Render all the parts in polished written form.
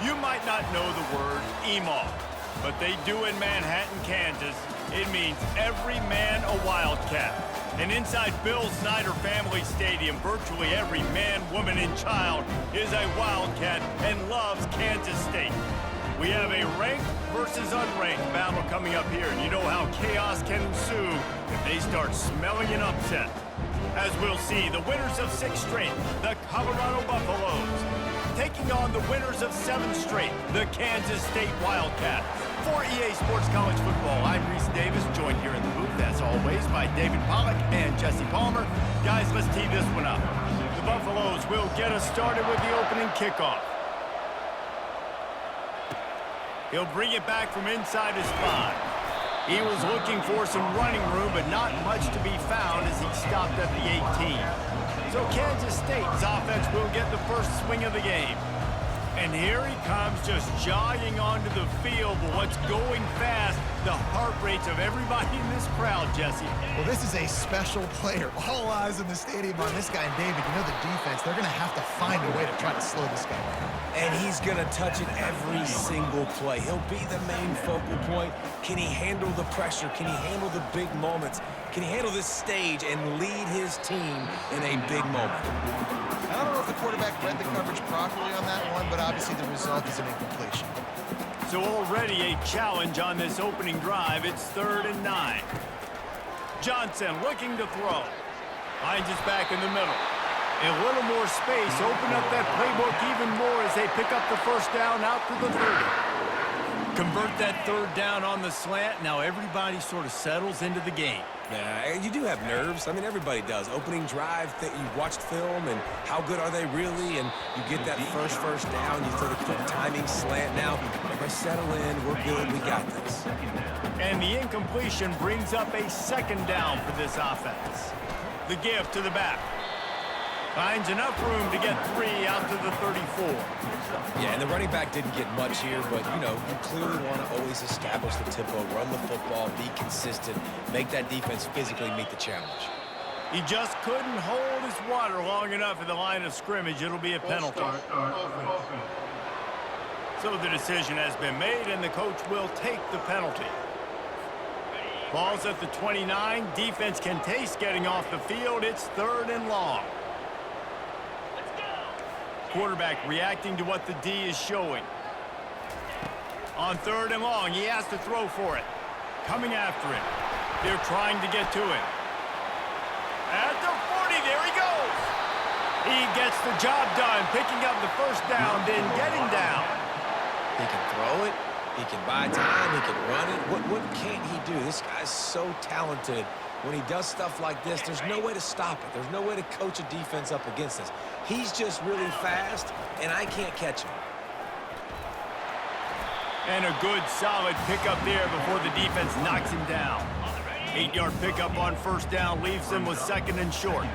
You might not know the word EMAW, but they do in Manhattan, Kansas. It means every man a Wildcat. And inside Bill Snyder Family Stadium, virtually every man, woman, and child is a Wildcat and loves Kansas State. We have a ranked versus unranked battle coming up here, and you know how chaos can ensue if they start smelling an upset. As we'll see, the winners of 6 straight, the Colorado Buffaloes, taking on the winners of 7 straight, the Kansas State Wildcats. For EA Sports College Football, I'm Reese Davis, joined here in the booth, as always, by David Pollack and Jesse Palmer. Guys, let's tee this one up. The Buffaloes will get us started with the opening kickoff. He'll bring it back from inside his 5. He was looking for some running room, but not much to be found as he stopped at the 18. So Kansas State's offense will get the first swing of the game. And here he comes, just jogging onto the field. But what's going fast, the heart rates of everybody in this crowd, Jesse. Well, this is a special player. All eyes in the stadium on this guy. And David, you know the defense, they're going to have to find a way to try to slow this guy down. And he's going to touch it every single play. He'll be the main focal point. Can he handle the pressure? Can he handle the big moments? Can he handle this stage and lead his team in a big moment? I don't know if the quarterback read the coverage properly on that one, but obviously the result is an incompletion. So already a challenge on this opening drive. It's 3rd and 9. Johnson looking to throw. Finds his back in the middle. A little more space. Open up that playbook even more as they pick up the first down out to the 30. Convert that 3rd down on the slant. Now everybody sort of settles into the game. Yeah, you do have nerves. I mean, everybody does. Opening drive, that you watched film, and how good are they really? And you get that first down, you throw the quick timing slant. Now, everybody settle in. We're good. We got this. And the incompletion brings up a 2nd down for this offense. The give to the back. Finds enough room to get 3 out to the 34. Yeah, and the running back didn't get much here, but, you know, you clearly want to always establish the tempo, run the football, be consistent, make that defense physically meet the challenge. He just couldn't hold his water long enough at the line of scrimmage. It'll be a penalty. So the decision has been made, and the coach will take the penalty. Ball's at the 29. Defense can taste getting off the field. It's 3rd and long. Quarterback reacting to what the D is showing. On 3rd and long, he has to throw for it. Coming after it. They're trying to get to it. At the 40, there he goes. He gets the job done, picking up the first down, then getting down. He can throw it. He can buy time. He can run it. What can't he do? This guy's so talented. When he does stuff like this, there's no way to stop it. There's no way to coach a defense up against this. He's just really fast, and I can't catch him. And a good, solid pickup there before the defense knocks him down. 8-yard pickup on 1st down leaves them with 2nd and short.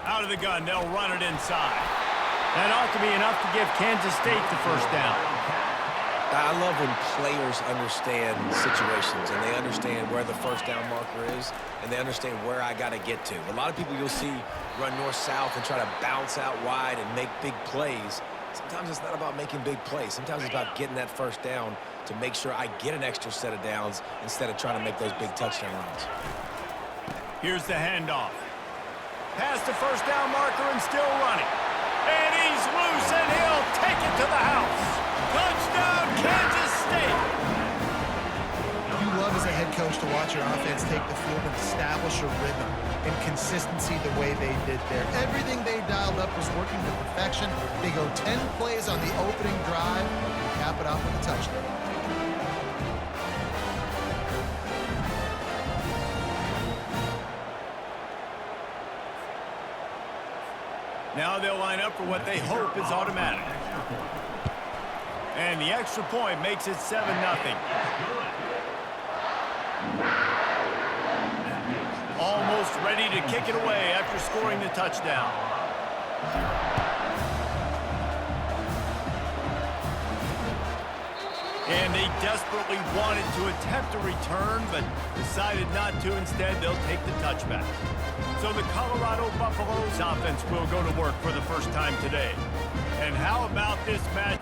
Out of the gun, they'll run it inside. That ought to be enough to give Kansas State the 1st down. I love when players understand situations and they understand where the 1st down marker is and they understand where I got to get to. A lot of people you'll see run north-south and try to bounce out wide and make big plays. Sometimes it's not about making big plays. Sometimes it's about getting that 1st down to make sure I get an extra set of downs instead of trying to make those big touchdown runs. Here's the handoff. Past the 1st down marker and still running. And he's loose and he'll take it to the house. Touchdown, Kansas State! You love as a head coach to watch your offense take the field and establish a rhythm and consistency the way they did there. Everything they dialed up was working to perfection. They go 10 plays on the opening drive and cap it off with a touchdown. Now they'll line up for what they hope is automatic. And the extra point makes it 7-0. Almost ready to kick it away after scoring the touchdown. And they desperately wanted to attempt a return, but decided not to. Instead, they'll take the touchback. So the Colorado Buffaloes offense will go to work for the first time today. And how about this match?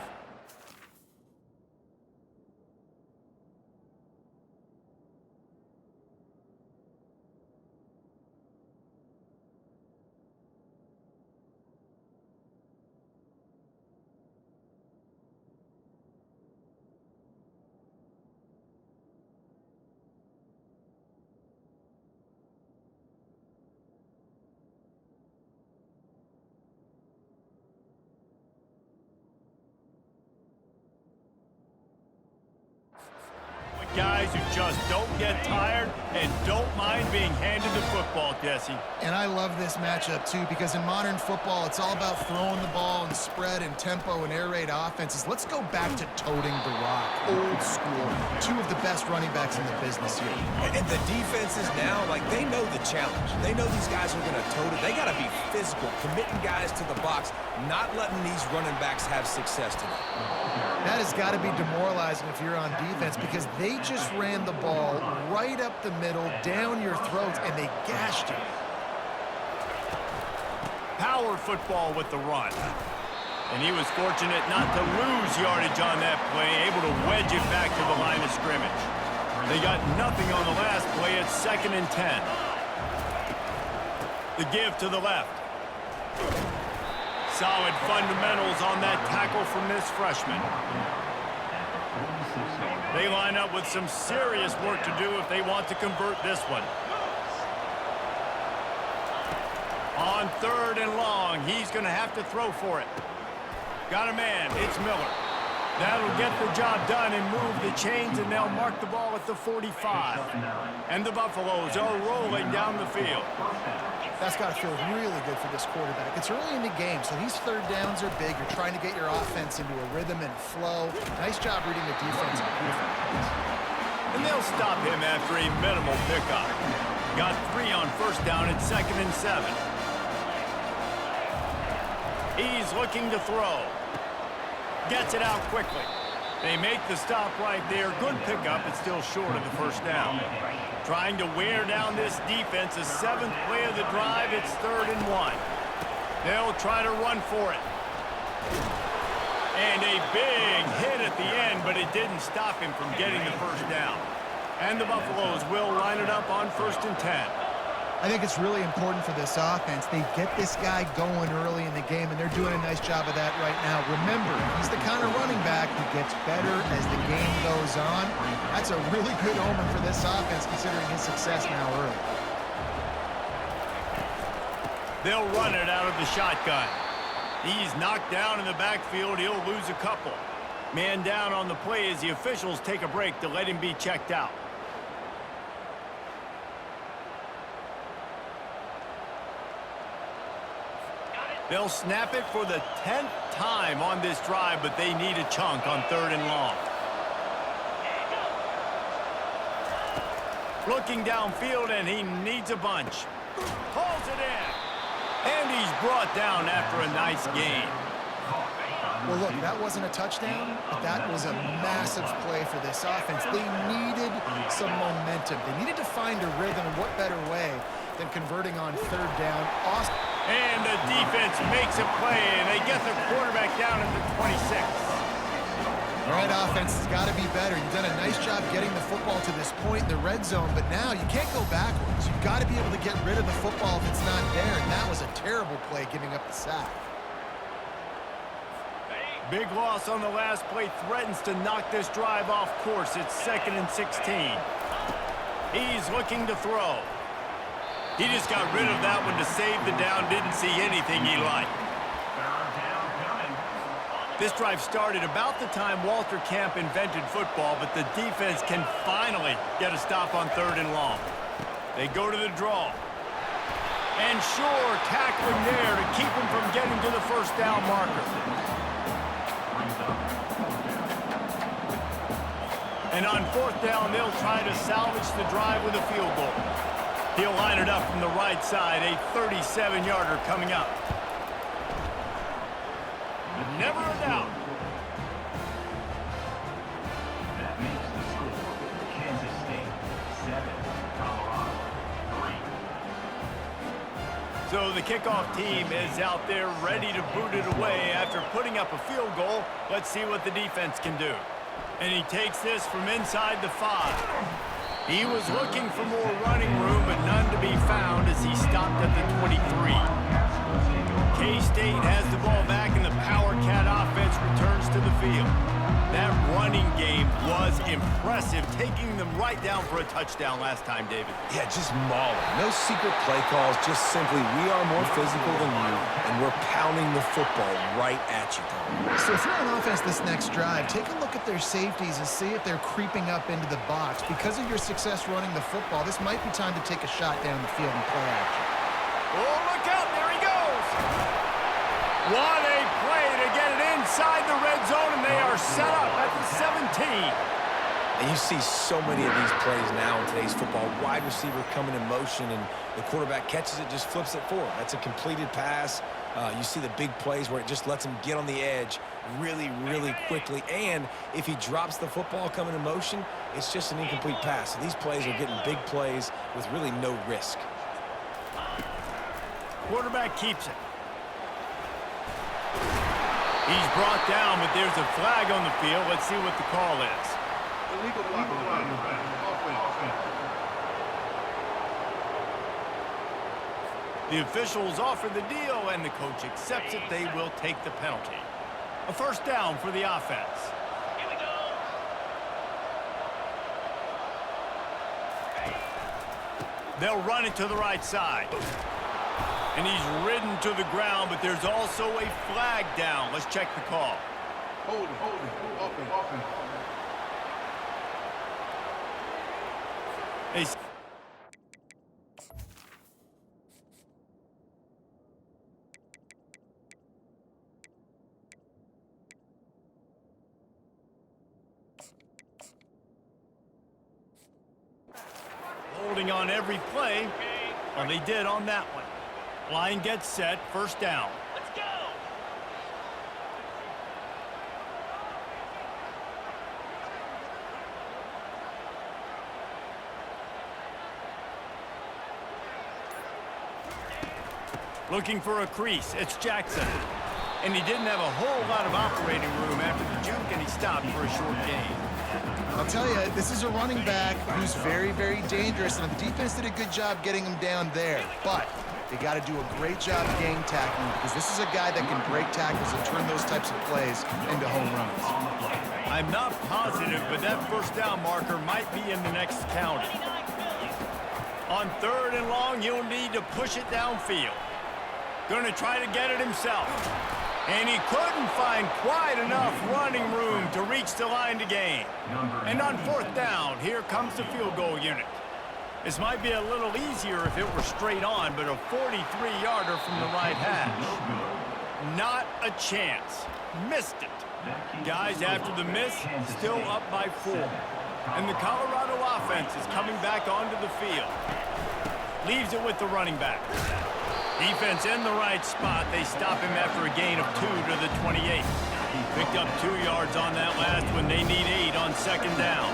Guys who just don't get tired and don't mind being handed the football, Jesse. And I love this matchup, too, because in modern football, it's all about throwing the ball and spread and tempo and air raid offenses. Let's go back to toting the rock, old school. Two of the best running backs in the business here. And the defenses now, like, they know the challenge. They know these guys are going to tote it. They got to be physical, committing guys to the box, not letting these running backs have success today. That has got to be demoralizing if you're on defense, because they just ran the ball right up the middle, down your throats, and they gashed you. Power football with the run. And he was fortunate not to lose yardage on that play, able to wedge it back to the line of scrimmage. They got nothing on the last play. It's 2nd and 10. The give to the left. Solid fundamentals on that tackle from this freshman. They line up with some serious work to do if they want to convert this one. On 3rd and long, he's going to have to throw for it. Got a man, it's Miller. That'll get the job done and move the chains, and they'll mark the ball at the 45. And the Buffaloes are rolling down the field. That's got to feel really good for this quarterback. It's early in the game, so these 3rd downs are big. You're trying to get your offense into a rhythm and flow. Nice job reading the defense. And they'll stop him after a minimal pickup. Got 3 on 1st down at 2nd and 7. He's looking to throw. Gets it out quickly. They make the stop right there. Good pickup, but still short of the 1st down. Trying to wear down this defense. The 7th play of the drive. It's 3rd and 1. They'll try to run for it. And a big hit at the end, but it didn't stop him from getting the 1st down. And the Buffaloes will line it up on 1st and 10. I think it's really important for this offense. They get this guy going early in the game, and they're doing a nice job of that right now. Remember, he's the kind of running back who gets better as the game goes on. That's a really good omen for this offense, considering his success now early. They'll run it out of the shotgun. He's knocked down in the backfield. He'll lose a couple. Man down on the play as the officials take a break to let him be checked out. They'll snap it for the 10th time on this drive, but they need a chunk on 3rd and long. Looking downfield, and he needs a bunch. Pulls it in. And he's brought down after a nice gain. Well, look, that wasn't a touchdown, but that was a massive play for this offense. They needed some momentum. They needed to find a rhythm, and what better way than converting on 3rd down. Awesome. And the defense makes a play, and they get the quarterback down at the 26. All right, offense has got to be better. You've done a nice job getting the football to this point in the red zone, but now you can't go backwards. You've got to be able to get rid of the football if it's not there, and that was a terrible play giving up the sack. Big loss on the last play threatens to knock this drive off course. It's 2nd and 16. He's looking to throw. He just got rid of that one to save the down. Didn't see anything he liked. This drive started about the time Walter Camp invented football, but the defense can finally get a stop on 3rd and long. They go to the draw. And sure, tackling there to keep him from getting to the 1st down marker. And on 4th down, they'll try to salvage the drive with a field goal. He'll line it up from the right side, a 37-yarder coming up. Never a doubt. That makes the score Kansas State 7, Colorado 3. So the kickoff team is out there ready to boot it away after putting up a field goal. Let's see what the defense can do. And he takes this from inside the 5. He was looking for more running room, but none to be found as he stopped at the 23. K-State has the ball back, and the Power Cat offense returns to the field. That running game was impressive, taking them right down for a touchdown last time, David. Yeah, just mauling. No secret play calls, just simply we are more physical than you, and we're pounding the football right at you, Tom. So if you're on offense this next drive, take a look at their safeties and see if they're creeping up into the box. Because of your success running the football, this might be time to take a shot down the field and play action. Oh, look out, there he goes! What a play to get it inside the red zone, and they are set up at the 17. And you see so many of these plays now in today's football. Wide receiver coming in motion, and the quarterback catches it, just flips it forward. That's a completed pass. You see the big plays where it just lets him get on the edge really, really quickly. And if he drops the football coming in motion, it's just an incomplete pass. So these plays are getting big plays with really no risk. Quarterback keeps it. He's brought down, but there's a flag on the field. Let's see what the call is. Illegal flag. The officials offer the deal, and the coach accepts it. They will take the penalty. A first down for the offense. Here we go. They'll run it to the right side. And he's ridden to the ground, but there's also a flag down. Let's check the call. Hold it. Offense. They holding on every play. Well, they did on that one. Line gets set, first down. Let's go. Looking for a crease, it's Jackson. And he didn't have a whole lot of operating room after the juke, and he stopped for a short gain. I'll tell you, this is a running back who's very, very dangerous, and the defense did a good job getting him down there. But they got to do a great job gang tackling, because this is a guy that can break tackles and turn those types of plays into home runs. I'm not positive, but that first down marker might be in the next county. On 3rd and long, he'll need to push it downfield. Going to try to get it himself. And he couldn't find quite enough running room to reach the line to gain. And on 4th down, here comes the field goal unit. This might be a little easier if it were straight on, but a 43-yarder from the right hash. Not a chance. Missed it. Guys, after the miss, still up by 4. And the Colorado offense is coming back onto the field. Leaves it with the running back. Defense in the right spot. They stop him after a gain of 2 to the 28. Picked up 2 yards on that last one. They need 8 on 2nd down.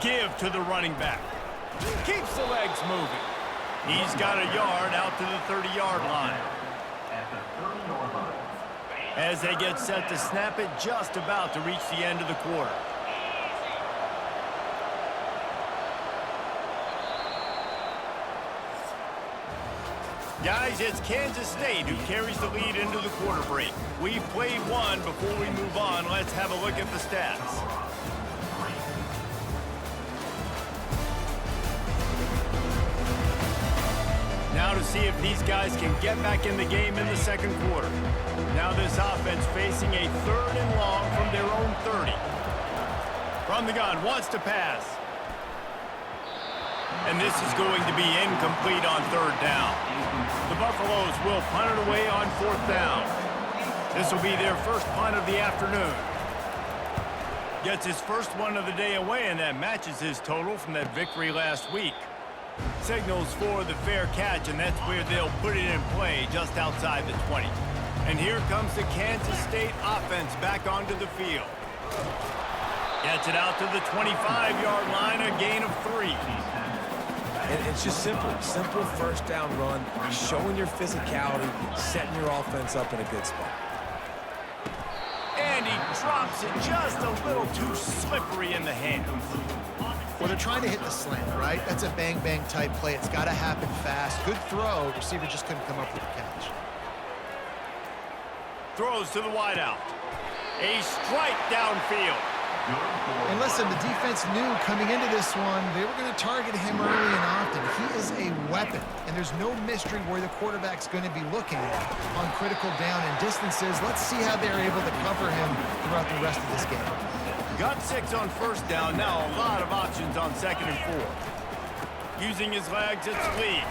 Give to the running back. Keeps the legs moving. He's got a yard out to the 30-yard line. As they get set to snap it, just about to reach the end of the quarter. Guys, it's Kansas State who carries the lead into the quarter break. We've played one. Before we move on, let's have a look at the stats. Now to see if these guys can get back in the game in the second quarter. Now this offense facing a 3rd and long from their own 30. From the gun, wants to pass. And this is going to be incomplete on 3rd down. The Buffaloes will punt it away on 4th down. This will be their first punt of the afternoon. Gets his first one of the day away, and that matches his total from that victory last week. Signals for the fair catch, and that's where they'll put it in play, just outside the 20. And here comes the Kansas State offense back onto the field. Gets it out to the 25-yard line, a gain of 3. And it's just simple. Simple first down run, showing your physicality, setting your offense up in a good spot. And he drops it just a little too slippery in the hands. Well, they're trying to hit the slant, right? That's a bang-bang type play. It's got to happen fast. Good throw. Receiver just couldn't come up with the catch. Throws to the wideout. A strike downfield. And listen, the defense knew coming into this one, they were going to target him early and often. He is a weapon, and there's no mystery where the quarterback's going to be looking on critical down and distances. Let's see how they're able to cover him throughout the rest of this game. Got 6 on first down. Now a lot of options on 2nd and 4. Using his legs, it's Lee.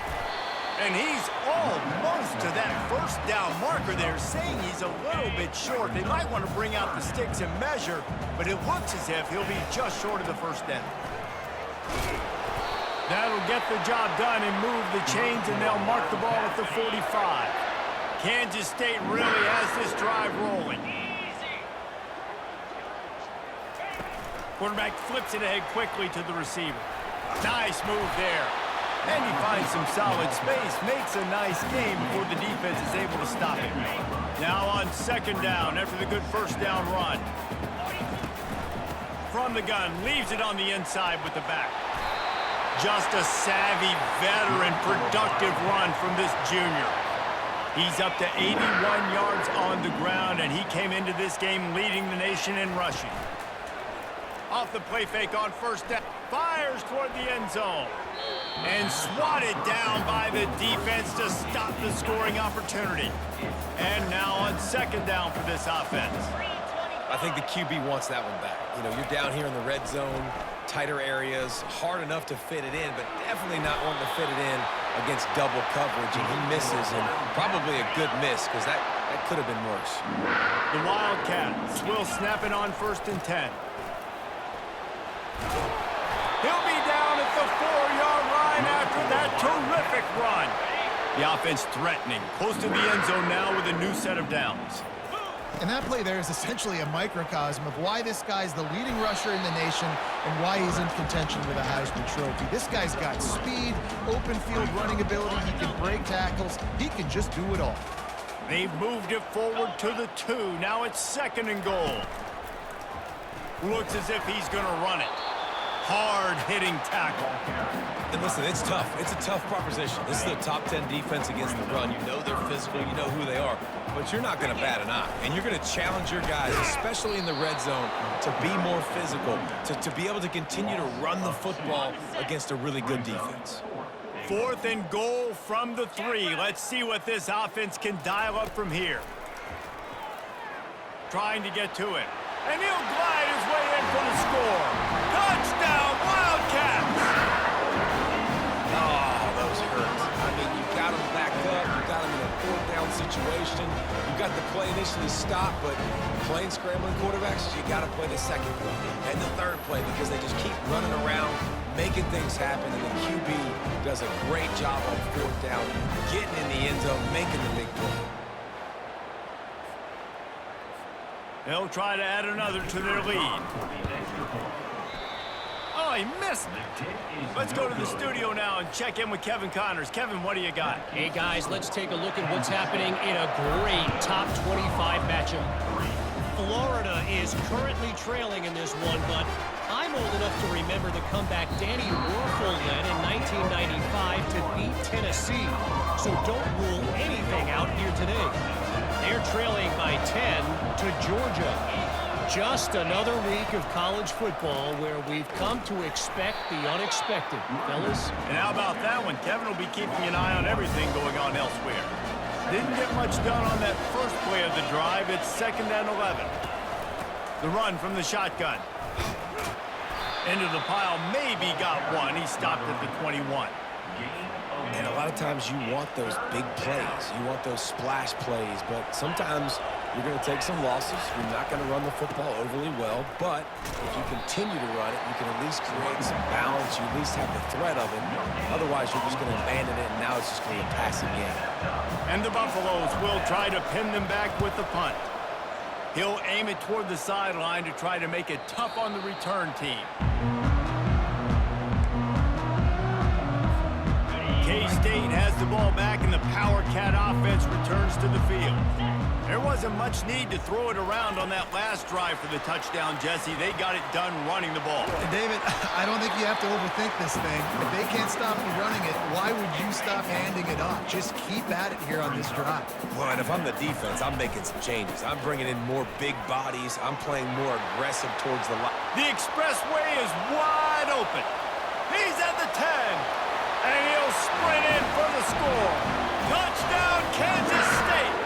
And he's almost to that first down marker there, saying he's a little bit short. They might want to bring out the sticks and measure, but it looks as if he'll be just short of the first down. That'll get the job done and move the chains, and they'll mark the ball at the 45. Kansas State really has this drive rolling. Quarterback flips it ahead quickly to the receiver. Nice move there. And he finds some solid space, makes a nice game before the defense is able to stop it. Now on 2nd down after the good first down run. From the gun, leaves it on the inside with the back. Just a savvy, veteran, productive run from this junior. He's up to 81 yards on the ground, and he came into this game leading the nation in rushing. Off the play fake on first down. Fires toward the end zone. And swatted down by the defense to stop the scoring opportunity. And now on 2nd down for this offense. I think the QB wants that one back. You know, you're down here in the red zone, tighter areas, hard enough to fit it in, but definitely not wanting to fit it in against double coverage, and he misses, and probably a good miss, because that could have been worse. The Wildcats will snap it on 1st and 10. He'll be down at the 4-yard line after that terrific run. The offense threatening, close to the end zone now with a new set of downs. And that play there is essentially a microcosm of why this guy's the leading rusher in the nation and why he's in contention with a Heisman Trophy. This guy's got speed, open field running ability. He can break tackles. He can just do it all. They've moved it forward to the 2. Now it's 2nd and goal. Looks as if he's going to run it. Hard-hitting tackle. And listen, it's tough. It's a tough proposition. This is the top 10 defense against the run. You know they're physical. You know who they are. But you're not going to bat an eye. And you're going to challenge your guys, especially in the red zone, to be more physical, to be able to continue to run the football against a really good defense. 4th and goal from the 3. Let's see what this offense can dial up from here. Trying to get to it. And he'll glide his way in for the score. Touchdown, Wildcats! Oh, those hurt. I mean, you got them back up. You got them in a 4th down situation. You got the play initially stopped, but playing scrambling quarterbacks, you got to play the 2nd play and the 3rd play because they just keep running around, making things happen, and the QB does a great job on 4th down, getting in the end zone, making the big play. They'll try to add another to their lead. Oh, he missed it. Let's go to the studio now and check in with Kevin Connors. Kevin, what do you got? Hey, guys, let's take a look at what's happening in a great top 25 matchup. Florida is currently trailing in this one, but I'm old enough to remember the comeback Danny Werfel led in 1995 to beat Tennessee. So don't rule anything out here today. They're trailing by 10 to Georgia. Just another week of college football where we've come to expect the unexpected, fellas. And how about that one? Kevin will be keeping an eye on everything going on elsewhere. Didn't get much done on that first play of the drive. It's 2nd and 11. The run from the shotgun. Into the pile, maybe got one. He stopped at the 21. And a lot of times you want those big plays. You want those splash plays, but sometimes you're going to take some losses. You're not going to run the football overly well, but if you continue to run it, you can at least create some balance. You at least have the threat of it. Otherwise, you're just going to abandon it, and now it's just going to be a passing game. And the Buffaloes will try to pin them back with the punt. He'll aim it toward the sideline to try to make it tough on the return team. the ball back, and the Power Cat offense returns to the field. There wasn't much need to throw it around on that last drive for the touchdown, Jesse. They got it done running the ball. David, I don't think you have to overthink this thing. If they can't stop you running it, why would you stop handing it off? Just keep at it here on this drive. Well, and if I'm the defense, I'm making some changes. I'm bringing in more big bodies. I'm playing more aggressive towards the line. The expressway is wide open. He's at the 10, and he'll sprint in for the score. Touchdown, Kansas State.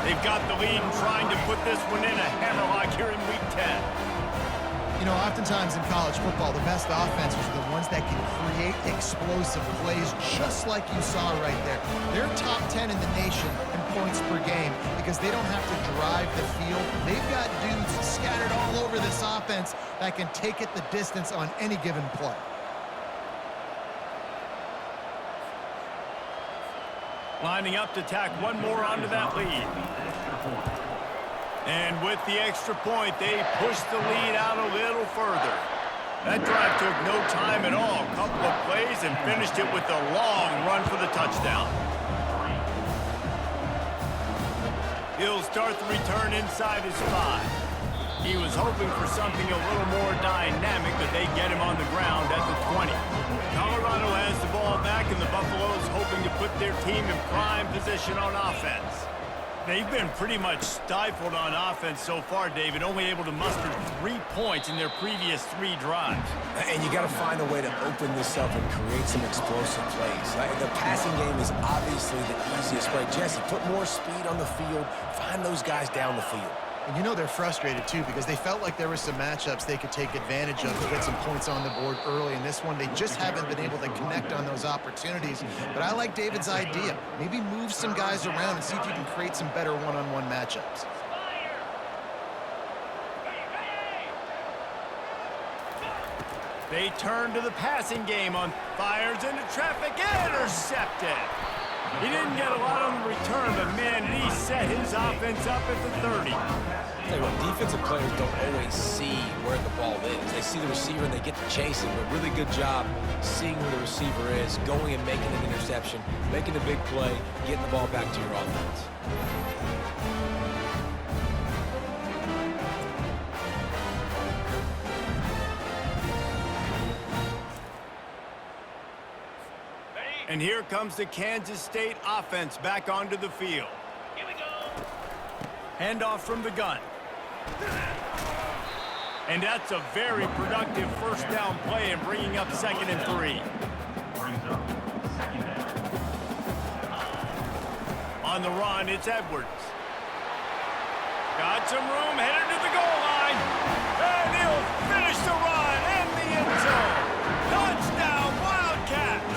They've got the lead and trying to put this one in a hammerlock here in Week 10. You know, oftentimes in college football, the best offenses are the ones that can create explosive plays, just like you saw right there. They're top 10 in the nation in points per game because they don't have to drive the field. They've got dudes scattered all over this offense that can take it the distance on any given play. Lining up to tack one more onto that lead. And with the extra point, they pushed the lead out a little further. That drive took no time at all. A couple of plays and finished it with a long run for the touchdown. He'll start the return inside his 5. He was hoping for something a little more dynamic, but they get him on the ground at the 20. Colorado has the ball back, and the Buffaloes hoping to put their team in prime position on offense. They've been pretty much stifled on offense so far, David, only able to muster 3 points in their previous 3 drives. And you got to find a way to open this up and create some explosive plays. The passing game is obviously the easiest way. Jesse, put more speed on the field. Find those guys down the field. And you know they're frustrated, too, because they felt like there were some matchups they could take advantage of to get some points on the board early. In this one, they just haven't been able to connect on those opportunities. But I like David's idea. Maybe move some guys around and see if you can create some better one-on-one matchups. They turn to the passing game on fires into traffic, intercepted. He didn't get a lot on the return, but man, he set his offense up at the 30. Tell you what, defensive players don't always see where the ball is. They see the receiver and they get to chase him. But really good job seeing where the receiver is, going and making an interception, making a big play, getting the ball back to your offense. And here comes the Kansas State offense back onto the field. Here we go. Handoff from the gun. And that's a very productive first down play and bringing up 2nd and 3. On the run, it's Edwards. Got some room, headed to the goal line. And he'll finish the run in the end zone. Touchdown, Wildcats.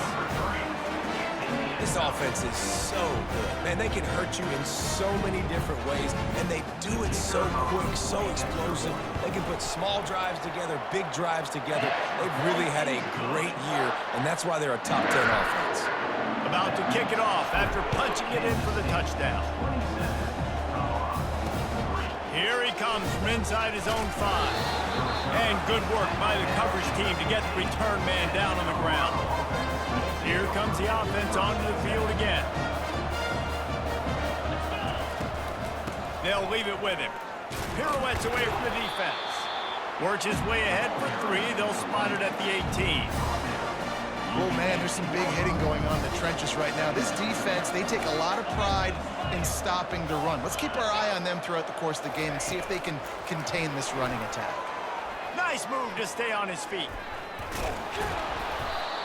This offense is so good. Man, they can hurt you in so many different ways, and they do it so quick, so explosive. They can put small drives together, big drives together. They've really had a great year, and that's why they're a top 10 offense. About to kick it off after punching it in for the touchdown. Here he comes from inside his own 5. And good work by the coverage team to get the return man down on the ground. Here comes the offense onto the field again. They'll leave it with him. Pirouettes away from the defense. Works his way ahead for 3. They'll spot it at the 18. Oh, man, there's some big hitting going on in the trenches right now. This defense, they take a lot of pride in stopping the run. Let's keep our eye on them throughout the course of the game and see if they can contain this running attack. Nice move to stay on his feet.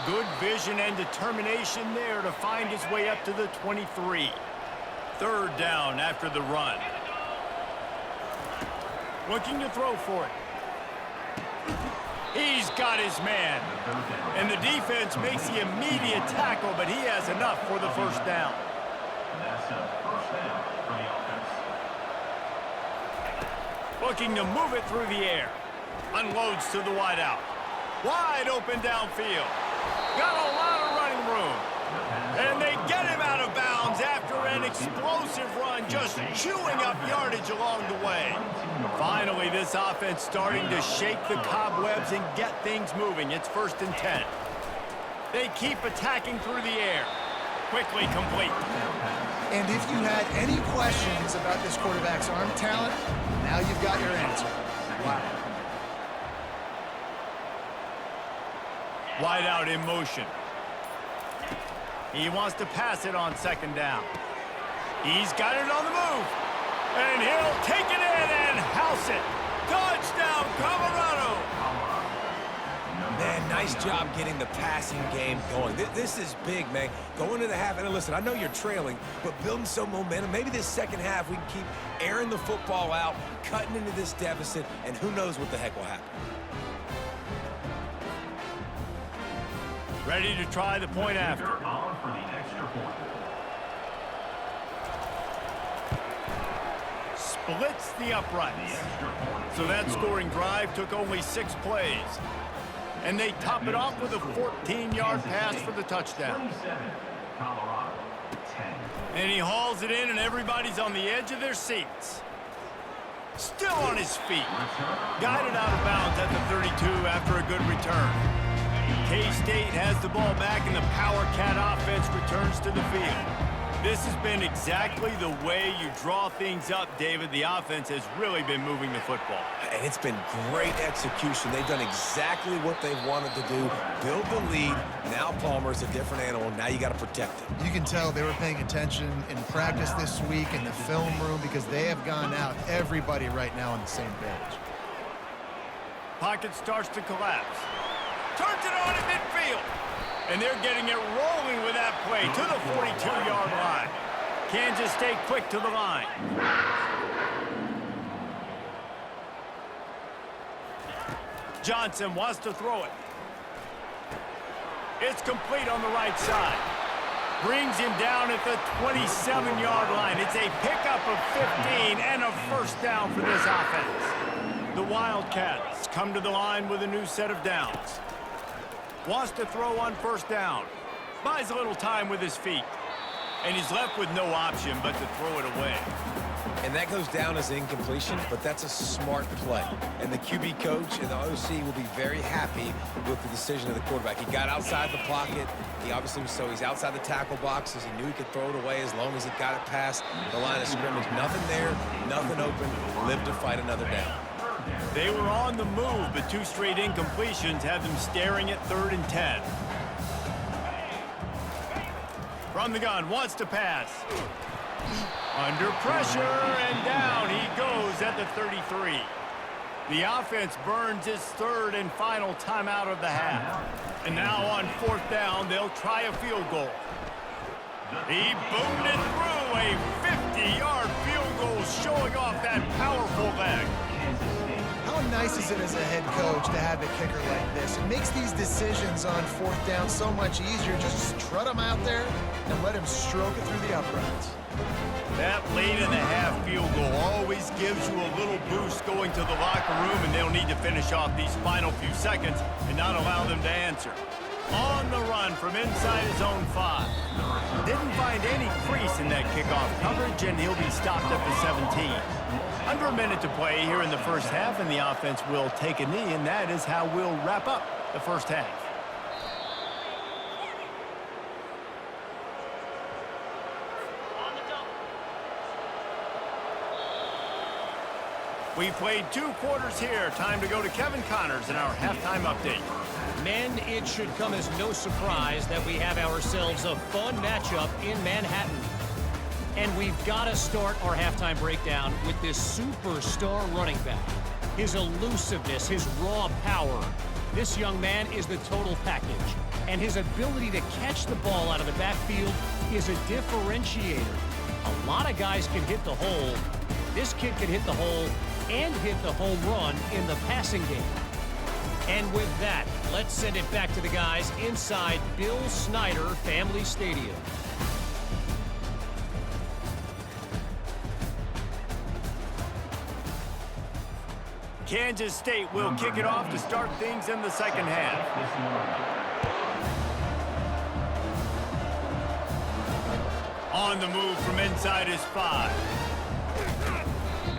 Good vision and determination there to find his way up to the 23. 3rd down after the run. Looking to throw for it. He's got his man. And the defense makes the immediate tackle, but he has enough for the first down. Looking to move it through the air. Unloads to the wideout. Wide open downfield. Got a lot of running room. And they get him out of bounds after an explosive run, just chewing up yardage along the way. Finally, this offense starting to shake the cobwebs and get things moving. It's 1st and 10. They keep attacking through the air. quickly complete. And if you had any questions about this quarterback's arm talent, now you've got your answer. Wow. Wide out in motion. He wants to pass it on second down. He's got it on the move. And he'll take it in and house it. Touchdown, Colorado. Man, nice job getting the passing game going. This is big, man. Going to the half, and listen, I know you're trailing, but building some momentum. Maybe this second half we can keep airing the football out, cutting into this deficit, and who knows what the heck will happen. Ready to try the point after. Splits the uprights. So that scoring drive took only 6 plays. And they top it off with a 14-yard pass for the touchdown. And he hauls it in, and everybody's on the edge of their seats. Still on his feet. Guided out of bounds at the 32 after a good return. K-State has the ball back, and the Power Cat offense returns to the field. This has been exactly the way you draw things up, David. The offense has really been moving the football. And it's been great execution. They've done exactly what they've wanted to do. Build the lead. Now Palmer's a different animal. Now you got to protect him. You can tell they were paying attention in practice this week in the film room because they have gone out, everybody right now on the same page. Pocket starts to collapse. Turns it on at midfield. And they're getting it rolling with that play to the 42-yard line. Kansas State quick to the line. Johnson wants to throw it. It's complete on the right side. Brings him down at the 27-yard line. It's a pickup of 15 and a first down for this offense. The Wildcats come to the line with a new set of downs. Wants to throw on first down. Buys a little time with his feet. And he's left with no option but to throw it away. And that goes down as an incompletion, but that's a smart play. And the QB coach and the OC will be very happy with the decision of the quarterback. He got outside the pocket. He obviously was, so he's outside the tackle boxes. He knew he could throw it away as long as he got it past the line of scrimmage. Nothing there, nothing open. Live to fight another down. They were on the move, but 2 straight incompletions have them staring at 3rd and 10. From the gun, wants to pass. Under pressure, and down he goes at the 33. The offense burns its 3rd and final timeout of the half. And now on 4th down, they'll try a field goal. He boomed it through, a 50-yard field goal showing off that powerful leg. How nice is it as a head coach to have a kicker like this? It makes these decisions on 4th down so much easier. Just strut him out there and let him stroke it through the uprights. That late-in-the-half field goal always gives you a little boost going to the locker room, and they'll need to finish off these final few seconds and not allow them to answer. On the run from inside his own 5. Didn't find any crease in that kickoff coverage, and he'll be stopped at the 17. Under a minute to play here in the first half, and the offense will take a knee, and that is how we'll wrap up the first half. We played 2 quarters here. Time to go to Kevin Connors in our halftime update. Men, it should come as no surprise that we have ourselves a fun matchup in Manhattan. And we've got to start our halftime breakdown with this superstar running back. His elusiveness, his raw power. This young man is the total package. And his ability to catch the ball out of the backfield is a differentiator. A lot of guys can hit the hole. This kid can hit the hole and hit the home run in the passing game. And with that, let's send it back to the guys inside Bill Snyder Family Stadium. Kansas State will kick it off to start things in the second half. On the move from inside his 5.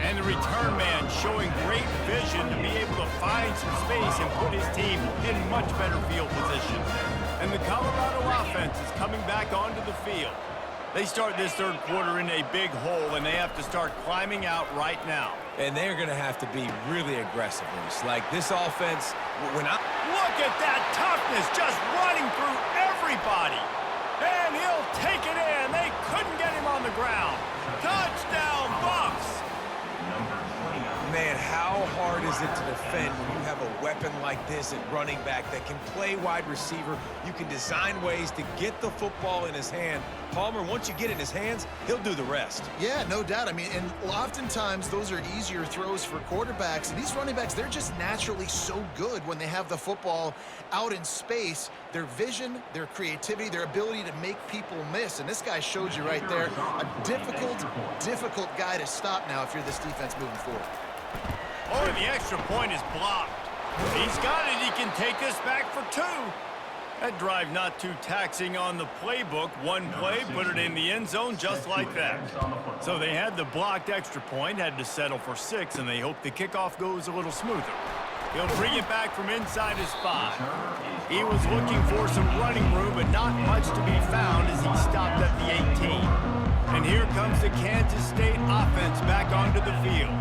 And the return man showing great vision to be able to find some space and put his team in much better field position. And the Colorado offense is coming back onto the field. They start this third quarter in a big hole, and they have to start climbing out right now. And they're going to have to be really aggressive, Bruce. Like this offense, Look at that toughness, just running through everybody. And he'll take it in. They couldn't get him on the ground. Touchdown, Bucks! Man, how hard is it to defend when you have a weapon like this at running back that can play wide receiver? You can design ways to get the football in his hand. Palmer, once you get it in his hands, he'll do the rest. Yeah, no doubt. I mean, and oftentimes those are easier throws for quarterbacks. And these running backs, they're just naturally so good when they have the football out in space. Their vision, their creativity, their ability to make people miss. And this guy showed you right there, a difficult guy to stop now if you're this defense moving forward. Oh, and the extra point is blocked. He's got it. He can take this back for 2. That drive not too taxing on the playbook. One play, put it in the end zone just like that. So they had the blocked extra point, had to settle for 6, and they hope the kickoff goes a little smoother. He'll bring it back from inside his 5. He was looking for some running room, but not much to be found as he stopped at the 18. And here comes the Kansas State offense back onto the field.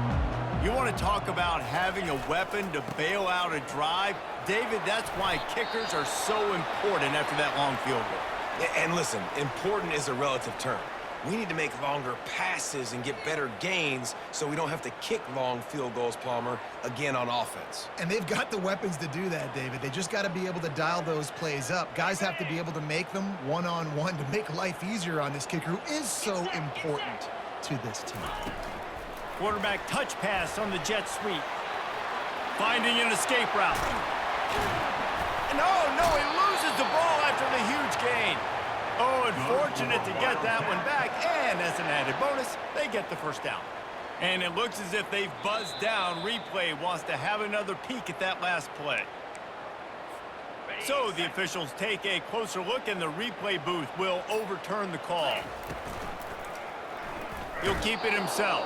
You want to talk about having a weapon to bail out a drive? David, that's why kickers are so important after that long field goal. And listen, important is a relative term. We need to make longer passes and get better gains so we don't have to kick long field goals, Palmer, again on offense. And they've got the weapons to do that, David. They just got to be able to dial those plays up. Guys have to be able to make them one-on-one to make life easier on this kicker who is so important to this team. Quarterback touch pass on the jet sweep. Finding an escape route. No, he loses the ball after the huge gain. Oh, unfortunate to get that one back. And as an added bonus, they get the first down. And it looks as if they've buzzed down. Replay wants to have another peek at that last play. So the officials take a closer look, and the replay booth will overturn the call. He'll keep it himself.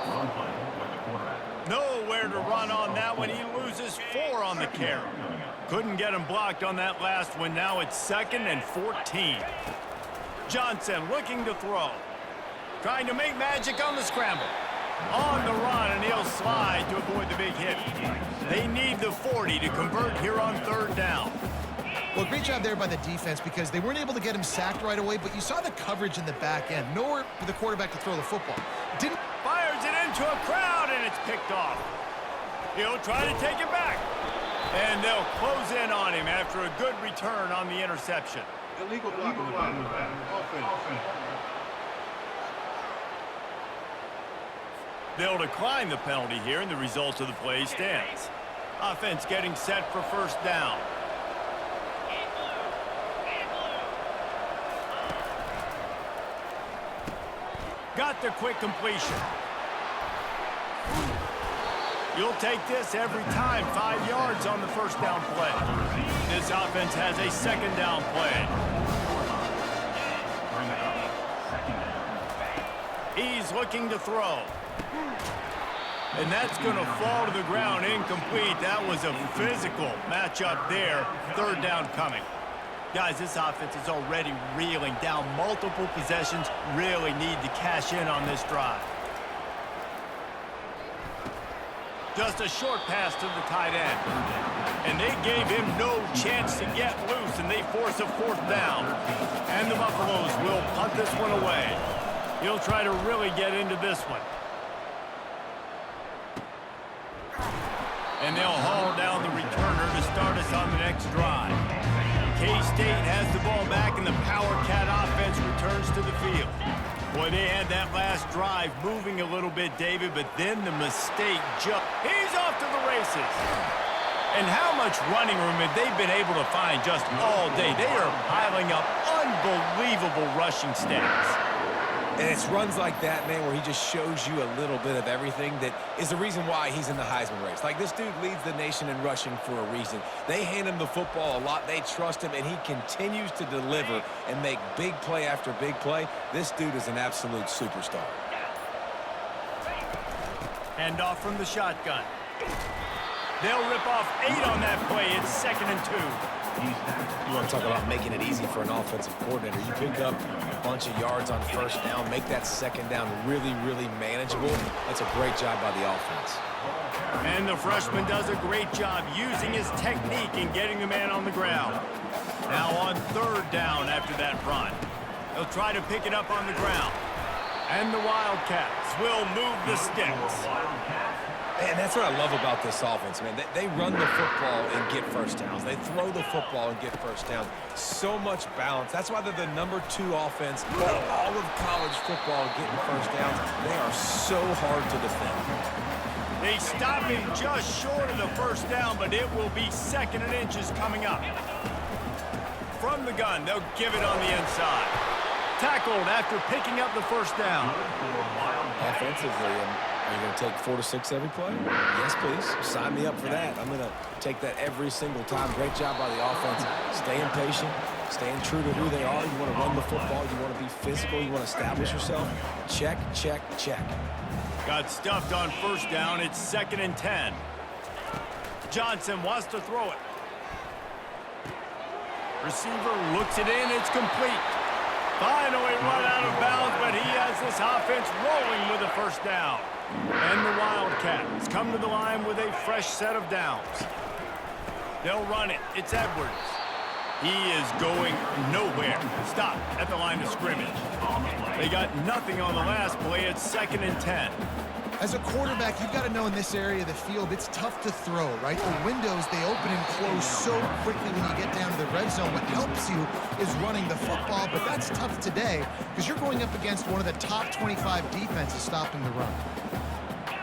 Nowhere to run on that one. He loses 4 on the carry. Couldn't get him blocked on that last one. Now it's 2nd and 14. Johnson looking to throw. Trying to make magic on the scramble. On the run, and he'll slide to avoid the big hit. They need the 40 to convert here on 3rd down. Well, great job there by the defense because they weren't able to get him sacked right away, but you saw the coverage in the back end. Nowhere for the quarterback to throw the football. Fires it into a crowd, and it's picked off. He'll try to take it back. And they'll close in on him after a good return on the interception. Illegal block on the back. Offense. They'll decline the penalty here, and the result of the play stands. Offense getting set for 1st down. Got the quick completion. You'll take this every time. 5 yards on the 1st down play. This offense has a 2nd down play. He's looking to throw. And that's going to fall to the ground incomplete. That was a physical matchup there. 3rd down coming. Guys, this offense is already reeling down multiple possessions. Really need to cash in on this drive. Just a short pass to the tight end. And they gave him no chance to get loose, and they force a 4th down. And the Buffaloes will punt this one away. He'll try to really get into this one. And they'll haul down the returner to start us on the next drive. K-State has the ball back, and the Power Cat offense returns to the field. Boy, they had that last drive moving a little bit, David, but then the mistake jumped. He's off to the races. And how much running room have they been able to find just all day? They are piling up unbelievable rushing stats. And it's runs like that, man, where he just shows you a little bit of everything that is the reason why he's in the Heisman race. Like, this dude leads the nation in rushing for a reason. They hand him the football a lot. They trust him, and he continues to deliver and make big play after big play. This dude is an absolute superstar. Hand off from the shotgun. They'll rip off 8 on that play. It's 2nd and 2. You want to talk about making it easy for an offensive coordinator. You pick up a bunch of yards on first down, make that second down really, really manageable. That's a great job by the offense. And the freshman does a great job using his technique and getting the man on the ground. Now on third down after that run. They'll try to pick it up on the ground. And the Wildcats will move the sticks. And that's what I love about this offense, man. They run the football and get first downs. They throw the football and get first downs. So much balance. That's why they're the #2 offense in all of college football getting first downs. They are so hard to defend. They stop him just short of the first down, but it will be 2nd and inches coming up. From the gun, they'll give it on the inside. Tackled after picking up the first down. Offensively, are you going to take 4 to 6 every play? Yes, please. Sign me up for that. I'm going to take that every single time. Great job by the offense. Staying patient, staying true to who they are. You want to run the football. You want to be physical. You want to establish yourself. Check, check, check. Got stuffed on first down. It's 2nd and 10. Johnson wants to throw it. Receiver looks it in. It's complete. Finally run out of bounds, but he has this offense rolling with a first down. And the Wildcats come to the line with a fresh set of downs. They'll run it. It's Edwards. He is going nowhere. Stop at the line of scrimmage. They got nothing on the last play. It's 2nd and 10. As a quarterback, you've got to know in this area of the field, it's tough to throw, right? The windows, they open and close so quickly when you get down to the red zone. What helps you is running the football, but that's tough today because you're going up against one of the top 25 defenses stopping the run.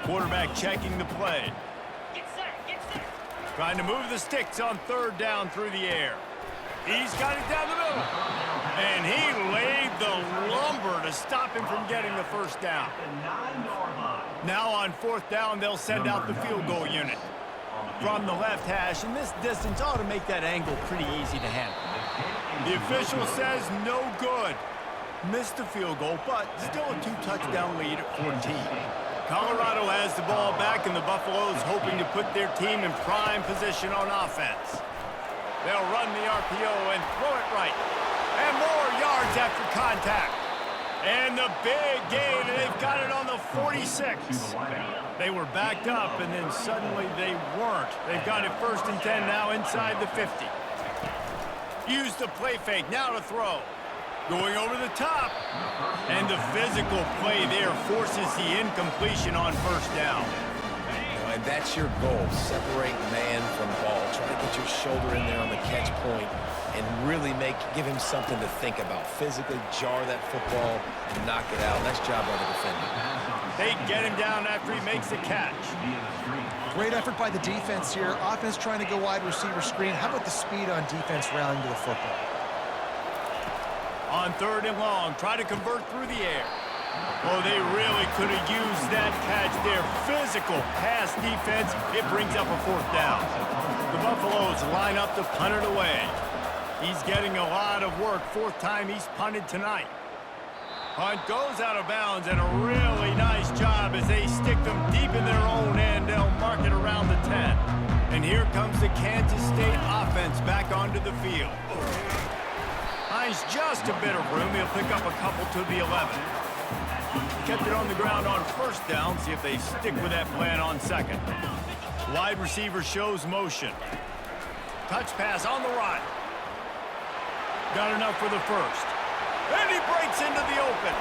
Quarterback checking the play. Trying to move the sticks on third down through the air. He's got it down the middle. And he laid the lumber to stop him from getting the first down. Now on 4th down, they'll send out the field goal unit. From the left hash, and this distance ought to make that angle pretty easy to handle. The official says no good. Missed the field goal, but still a 2-touchdown lead at 14. Colorado has the ball back, and the Buffaloes hoping to put their team in prime position on offense. They'll run the RPO and throw it right. And more yards after contact. And the big gain, and they've got it on the 46. They were backed up, and then suddenly they weren't. They've got it 1st and 10 now inside the 50. Use the play fake, now to throw. Going over the top. And the physical play there forces the incompletion on first down. And that's your goal. Separate man from ball. Try to get your shoulder in there on the catch point and really give him something to think about. Physically jar that football and knock it out. Nice job by the defender. They get him down after he makes the catch. Great effort by the defense here. Offense trying to go wide receiver screen. How about the speed on defense rallying to the football? On 3rd and long, try to convert through the air. Oh, they really could have used that catch there. Physical pass defense. It brings up a 4th down. The Buffaloes line up to punt it away. He's getting a lot of work. 4th time he's punted tonight. Punt goes out of bounds, and a really nice job as they stick them deep in their own end. They'll mark it around the 10. And here comes the Kansas State offense back onto the field. Finds just a bit of room. He'll pick up a couple to the 11. Kept it on the ground on 1st down. See if they stick with that plan on 2nd. Wide receiver shows motion. Touch pass on the right. Got enough for the 1st. And he breaks into the open.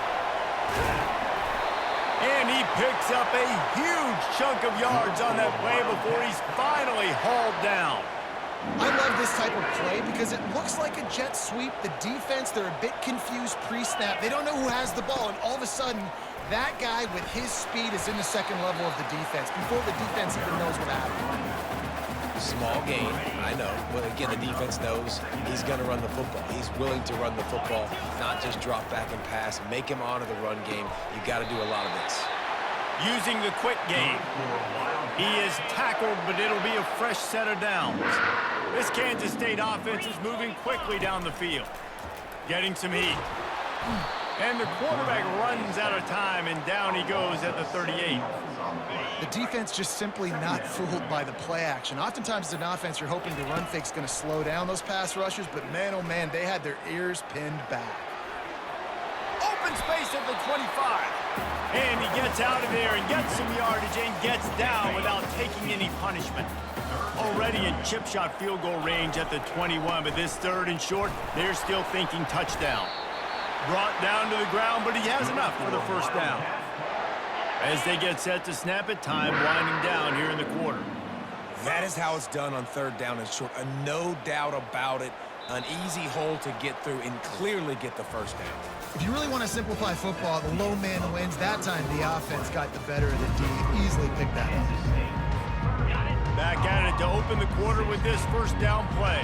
And he picks up a huge chunk of yards on that play before he's finally hauled down. I love this type of play because it looks like a jet sweep. The defense, they're a bit confused pre-snap. They don't know who has the ball, and all of a sudden, that guy with his speed is in the 2nd level of the defense before the defense even knows what happened. Small gain, I know. But again, the defense knows he's going to run the football. He's willing to run the football, not just drop back and pass. Make him honor the run game. You got to do a lot of this. Using the quick game. He is tackled, but it'll be a fresh set of downs. This Kansas State offense is moving quickly down the field. Getting some heat. And the quarterback runs out of time, and down he goes at the 38. The defense just simply not fooled by the play action. Oftentimes as an offense, you're hoping the run fake's going to slow down those pass rushers, but man, oh man, they had their ears pinned back. Open space at the 25. And he gets out of there and gets some yardage and gets down without taking any punishment. Already in chip shot field goal range at the 21, but this 3rd and short, they're still thinking touchdown. Brought down to the ground, but he has enough for the first down. As they get set to snap it, time winding down here in the quarter. That is how it's done on 3rd down and short. No doubt about it. An easy hole to get through and clearly get the first down. If you really want to simplify football, the low man wins. That time the offense got the better of the D. Easily picked that up. Back at it to open the quarter with this first down play.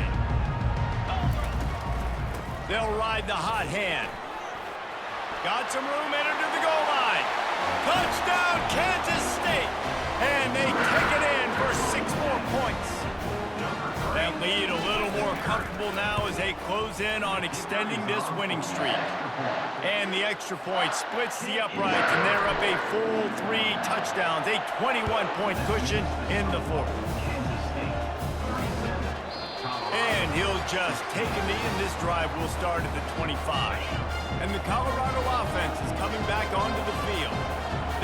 They'll ride the hot hand. Got some room headed to the goal line. Touchdown, Kansas State! And they take it in for 6 more points. That lead a little more comfortable now as they close in on extending this winning streak. And the extra point splits the uprights, and they're up a full 3 touchdowns, a 21-point cushion in the 4th. And he'll just take a knee, and this drive will start at the 25. And the Colorado offense is coming back onto the field.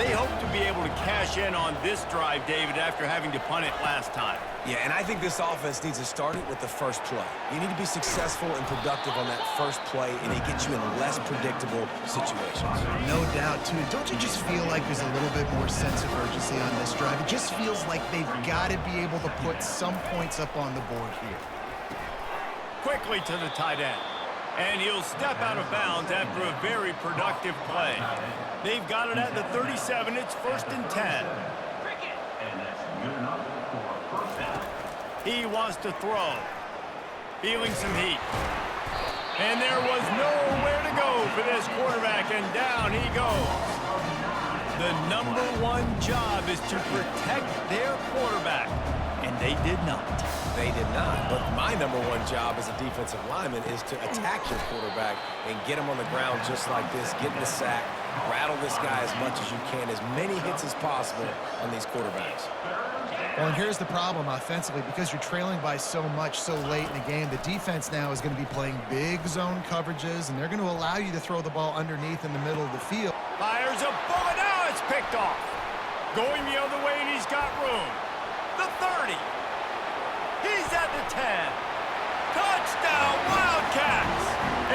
They hope to be able to cash in on this drive, David, after having to punt it last time. Yeah, and I think this offense needs to start it with the first play. You need to be successful and productive on that first play, and it gets you in less predictable situations. No doubt, too. Don't you just feel like there's a little bit more sense of urgency on this drive? It just feels like they've got to be able to put some points up on the board here. Quickly to the tight end. And he'll step out of bounds after a very productive play. They've got it at the 37. It's 1st and 10. He wants to throw. Feeling some heat. And there was nowhere to go for this quarterback, and down he goes. The #1 job is to protect their quarterback, and they did not. They did not, but my #1 job as a defensive lineman is to attack your quarterback and get him on the ground just like this, get in the sack, rattle this guy as much as you can, as many hits as possible on these quarterbacks. Well, and here's the problem offensively. Because you're trailing by so much so late in the game, the defense now is going to be playing big zone coverages, and they're going to allow you to throw the ball underneath in the middle of the field. Fires a bullet. Now it's picked off. Going the other way, and he's got room. The 30. He's at the 10. Touchdown, Wildcats!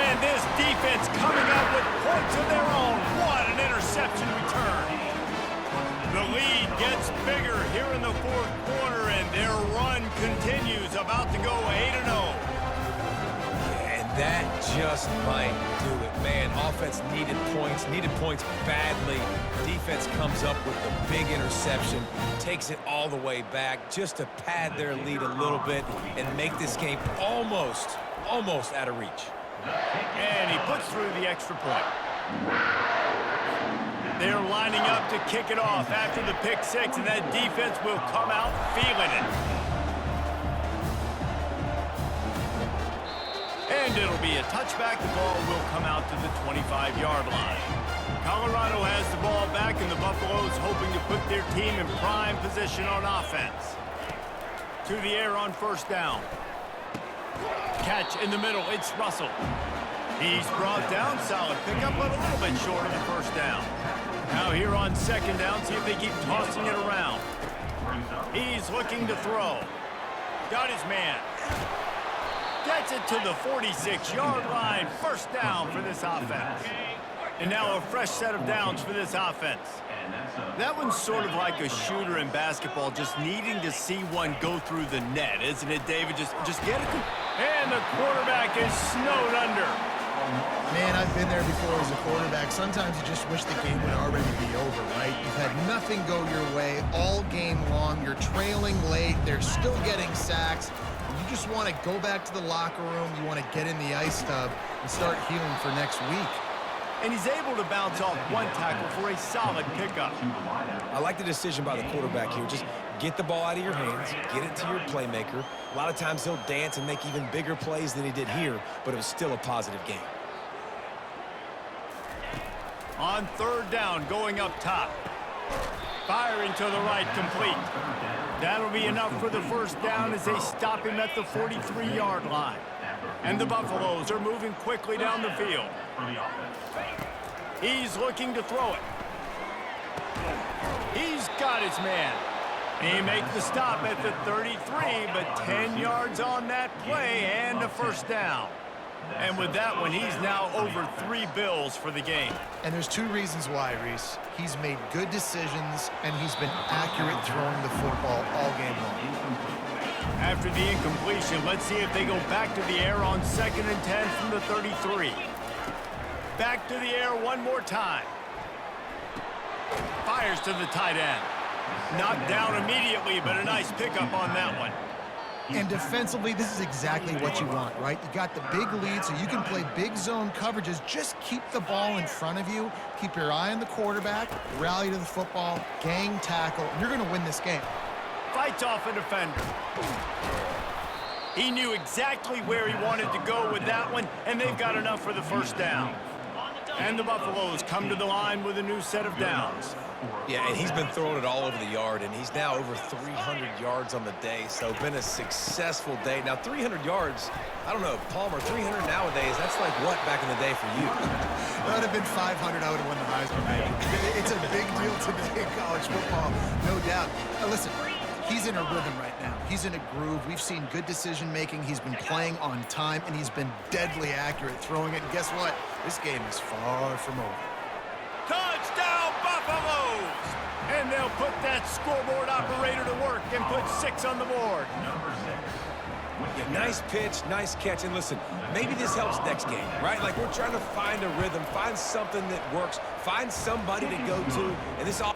And this defense coming up with points of their own. What an interception return. The lead gets bigger here in the 4th quarter, and their run continues, about to go 8-0. And that just might do it. Man, offense needed points badly. Defense comes up with the big interception, takes it all the way back just to pad their lead a little bit and make this game almost out of reach. And he puts through the extra point. They're lining up to kick it off after the pick 6, and that defense will come out feeling it. And it'll be a touchback. The ball will come out to the 25-yard line. Colorado has the ball back, and the Buffaloes hoping to put their team in prime position on offense. To the air on 1st down. Catch in the middle. It's Russell. He's brought down. Solid pickup, but a little bit short of the 1st down. Now here on 2nd down, see if they keep tossing it around. He's looking to throw. Got his man. Gets it to the 46-yard line. 1st down for this offense. And now a fresh set of downs for this offense. That one's sort of like a shooter in basketball, just needing to see one go through the net, isn't it, David? Just get it. And the quarterback is snowed under. Man, I've been there before as a quarterback. Sometimes you just wish the game would already be over, right? You've had nothing go your way all game long. You're trailing late. They're still getting sacks. You just want to go back to the locker room. You want to get in the ice tub and start healing for next week. And he's able to bounce off one tackle for a solid pickup. I like the decision by the quarterback here. Just get the ball out of your hands, get it to your playmaker. A lot of times he'll dance and make even bigger plays than he did here, but it was still a positive game. On third down, going up top. Firing to the right, complete. That'll be enough for the first down as they stop him at the 43-yard line. And the Buffaloes are moving quickly down the field. He's looking to throw it. He's got his man. He makes the stop at the 33, but 10 yards on that play and a first down. And with that one, he's now over 3 bills for the game. And there's 2 reasons why, Reese. He's made good decisions, and he's been accurate throwing the football all game long. After the incompletion, let's see if they go back to the air on 2nd and 10 from the 33. Back to the air one more time. Fires to the tight end. Knocked down immediately, but a nice pickup on that one. And defensively, this is exactly what you want, right? You got the big lead, so you can play big zone coverages. Just keep the ball in front of you. Keep your eye on the quarterback. Rally to the football. Gang tackle. And you're going to win this game. Fights off a defender. He knew exactly where he wanted to go with that one, and they've got enough for the first down. And the Buffaloes come to the line with a new set of downs. Yeah, and he's been throwing it all over the yard, and he's now over 300 yards on the day, so been a successful day. Now, 300 yards, I don't know, Palmer, 300 nowadays, that's like what back in the day for you? That would have been 500, I would have won the Heisman, maybe. It's a big deal today in college football, no doubt. Now, listen, he's in a rhythm right now. He's in a groove. We've seen good decision-making. He's been playing on time, and he's been deadly accurate throwing it. And guess what? This game is far from over. Touchdown, Buffaloes! And they'll put that scoreboard operator to work and put 6 on the board. Yeah, nice pitch, nice catch. And listen, maybe this helps next game, right? Like we're trying to find a rhythm, find something that works, find somebody to go to. And this all.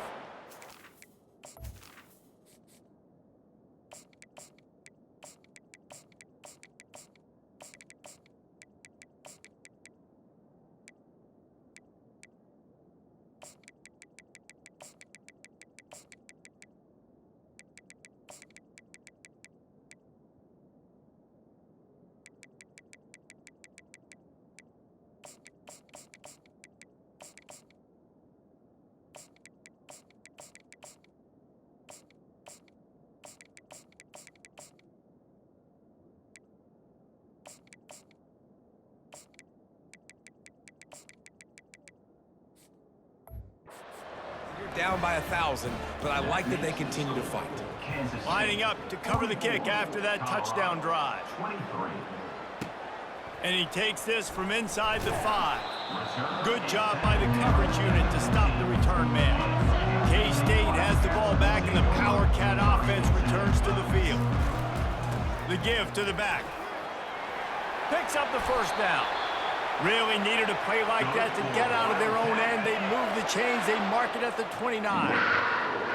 Down by 1,000, but I like that they continue to fight. Lining up to cover the kick after that touchdown drive. And he takes this from inside the 5. Good job by the coverage unit to stop the return man. K-State has the ball back, and the Power Cat offense returns to the field. The give to the back. Picks up the first down. Really needed a play like that to get out of their own end. They move the chains. They mark it at the 29.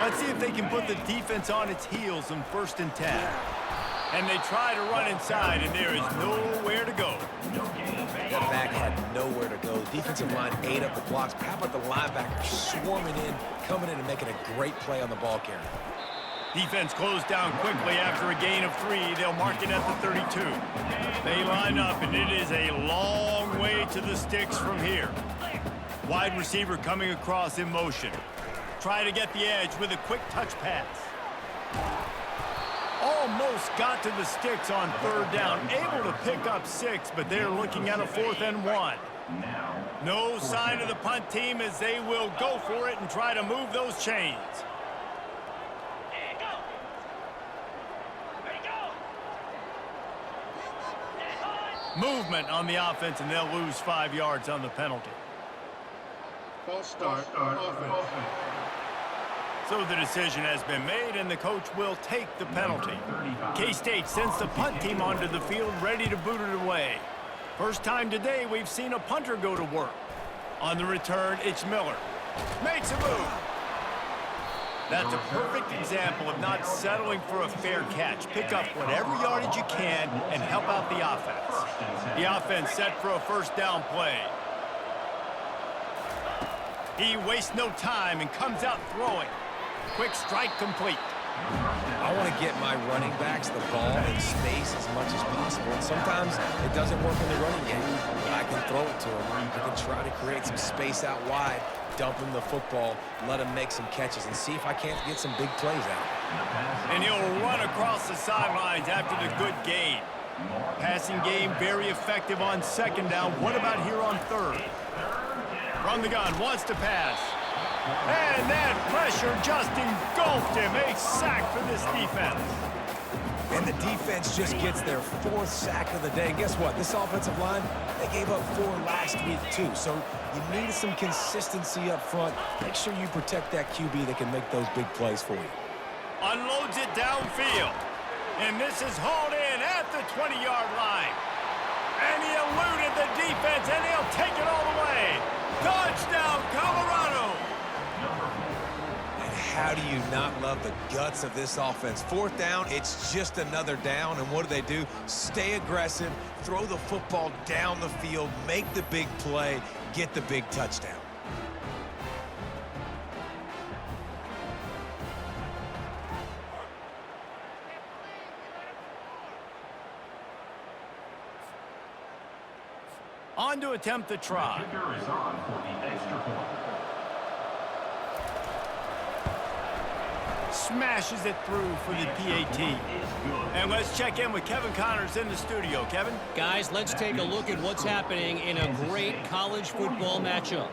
Let's see if they can put the defense on its heels in 1st and 10. And they try to run inside, and there is nowhere to go. That back had nowhere to go. Defensive line ate up the blocks. How about the linebacker swarming in, coming in and making a great play on the ball carrier? Defense closed down quickly after a gain of 3. They'll mark it at the 32. They line up, and it is a long way to the sticks from here. Wide receiver coming across in motion. Try to get the edge with a quick touch pass. Almost got to the sticks on 3rd down. Able to pick up 6, but they're looking at a 4th and 1. No sign of the punt team as they will go for it and try to move those chains. Movement on the offense, and they'll lose 5 yards on the penalty. False start, offense. So the decision has been made, and the coach will take the penalty. K-State sends the punt team onto the field, ready to boot it away. First time today we've seen a punter go to work. On the return, it's Miller. Makes a move. That's a perfect example of not settling for a fair catch. Pick up whatever yardage you can and help out the offense. The offense set for a 1st down play. He wastes no time and comes out throwing. Quick strike complete. I want to get my running backs the ball in space as much as possible. And sometimes it doesn't work in the running game, but I can throw it to him. I can try to create some space out wide, dump him the football, let him make some catches, and see if I can't get some big plays out of it. And he'll run across the sidelines after the good gain. Passing game very effective on second down. What about here on third? From the gun, wants to pass. And that pressure just engulfed him. A sack for this defense. And the defense just gets their 4th sack of the day. And guess what? This offensive line, they gave up 4 last week too. So you need some consistency up front. Make sure you protect that QB that can make those big plays for you. Unloads it downfield. And this is hauled in at the 20-yard line. And he eluded the defense, and he'll take it all the way. Touchdown, Colorado! And how do you not love the guts of this offense? 4th down, it's just another down, and what do? Stay aggressive, throw the football down the field, make the big play, get the big touchdown. On to attempt the try. Kicker is on for the extra point. Smashes it through for the PAT. And let's check in with Kevin Connors in the studio. Kevin? Guys, let's take a look at what's happening in a great college football matchup.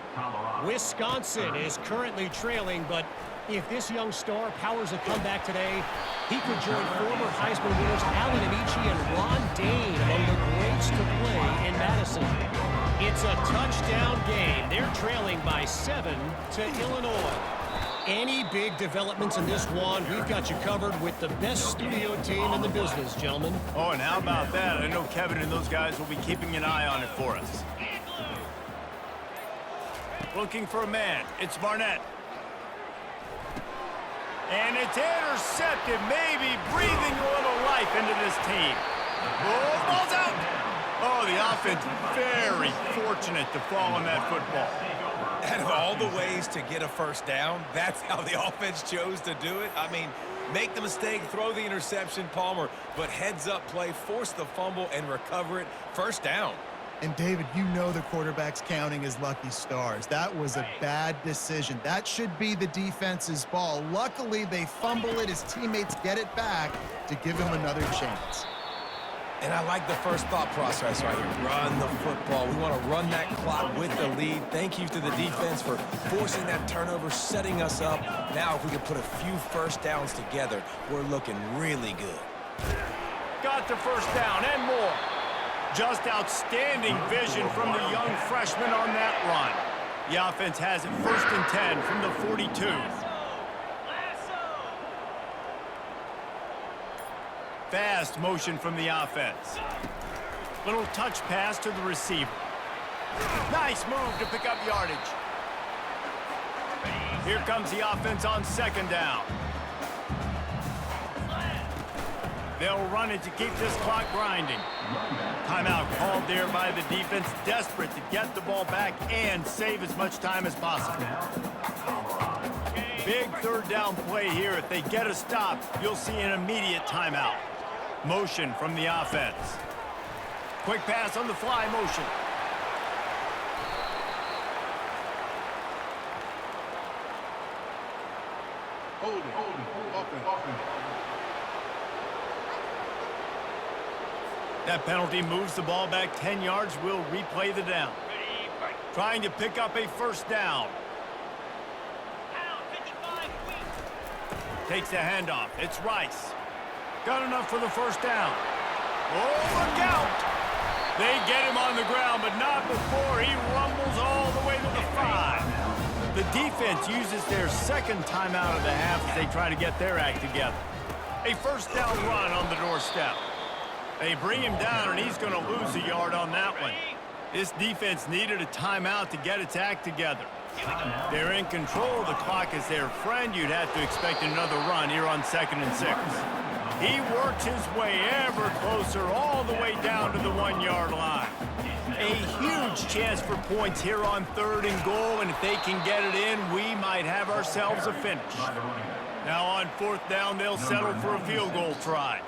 Wisconsin is currently trailing, but if this young star powers a comeback today, he could join former Heisman winners Alan Amici and Ron Dane among the greats to play in Madison. It's a touchdown game. They're trailing by 7 to Illinois. Any big developments in this one, we've got you covered with the best studio team in the business, gentlemen. Oh, and how about that? I know Kevin and those guys will be keeping an eye on it for us. Looking for a man. It's Barnett. And it's intercepted, maybe breathing a little life into this team. Oh, ball's out! Oh, the offense very fortunate to fall on that football. Out of all the ways to get a first down, that's how the offense chose to do it. I mean, make the mistake, throw the interception, Palmer, but heads-up play, force the fumble, and recover it. First down. And, David, you know the quarterback's counting his lucky stars. That was a bad decision. That should be the defense's ball. Luckily, they fumble it. His teammates get it back to give him another chance. And I like the first thought process right here. Run the football. We want to run that clock with the lead. Thank you to the defense for forcing that turnover, setting us up. Now, if we can put a few first downs together, we're looking really good. Got the first down and more. Just outstanding vision from the young freshman on that run. The offense has it 1st and 10 from the 42. Fast motion from the offense. Little touch pass to the receiver. Nice move to pick up yardage. Here comes the offense on 2nd down. They'll run it to keep this clock grinding. Timeout called there by the defense, desperate to get the ball back and save as much time as possible. Big 3rd down play here. If they get a stop, you'll see an immediate timeout. Motion from the offense. Quick pass on the fly motion. Hold it. That penalty moves the ball back 10 yards. We'll replay the down. Trying to pick up a first down. Takes the handoff. It's Rice. Got enough for the first down. Oh, look out! They get him on the ground, but not before he rumbles all the way to the 5. The defense uses their 2nd timeout of the half as they try to get their act together. A first down run on the doorstep. They bring him down, and he's going to lose a yard on that one. This defense needed a timeout to get its act together. They're in control of the clock as their friend. You'd have to expect another run here on 2nd and 6. He works his way ever closer all the way down to the 1-yard line. A huge chance for points here on 3rd and goal, and if they can get it in, we might have ourselves a finish. Now on 4th down, they'll settle for a field goal try.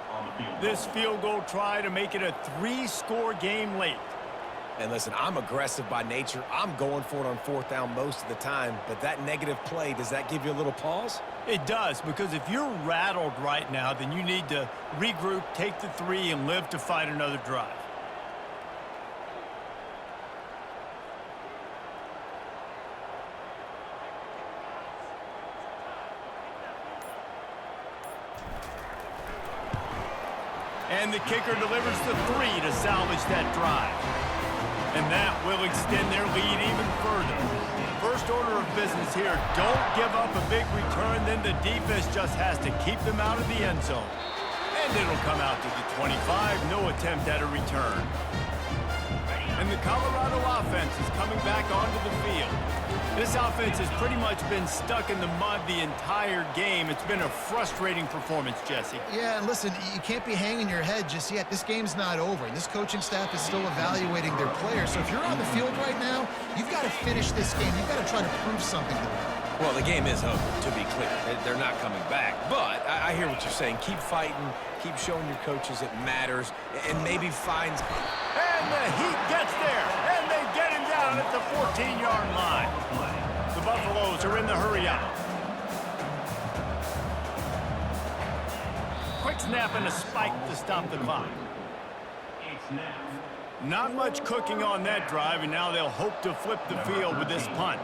This field goal try to make it a 3-score game late. And listen, I'm aggressive by nature. I'm going for it on 4th down most of the time. But that negative play, does that give you a little pause? It does, because if you're rattled right now, then you need to regroup, take the 3, and live to fight another drive. And the kicker delivers the 3 to salvage that drive. And that will extend their lead even further. First order of business here, don't give up a big return, then the defense just has to keep them out of the end zone. And it'll come out to the 25, no attempt at a return. And the Colorado offense is coming back onto the field. This offense has pretty much been stuck in the mud the entire game. It's been a frustrating performance, Jesse. Yeah, and listen, you can't be hanging your head just yet. This game's not over. This coaching staff is still evaluating their players. So if you're on the field right now, you've got to finish this game. You've got to try to prove something to them. Well, the game is over, to be clear. They're not coming back. But I hear what you're saying. Keep fighting. Keep showing your coaches it matters. And maybe find... And the Heat gets there. And they get him down at the 14-yard line. The Buffaloes are in the hurry up. Quick snap and a spike to stop the clock. Not much cooking on that drive, and now they'll hope to flip the field with this punt.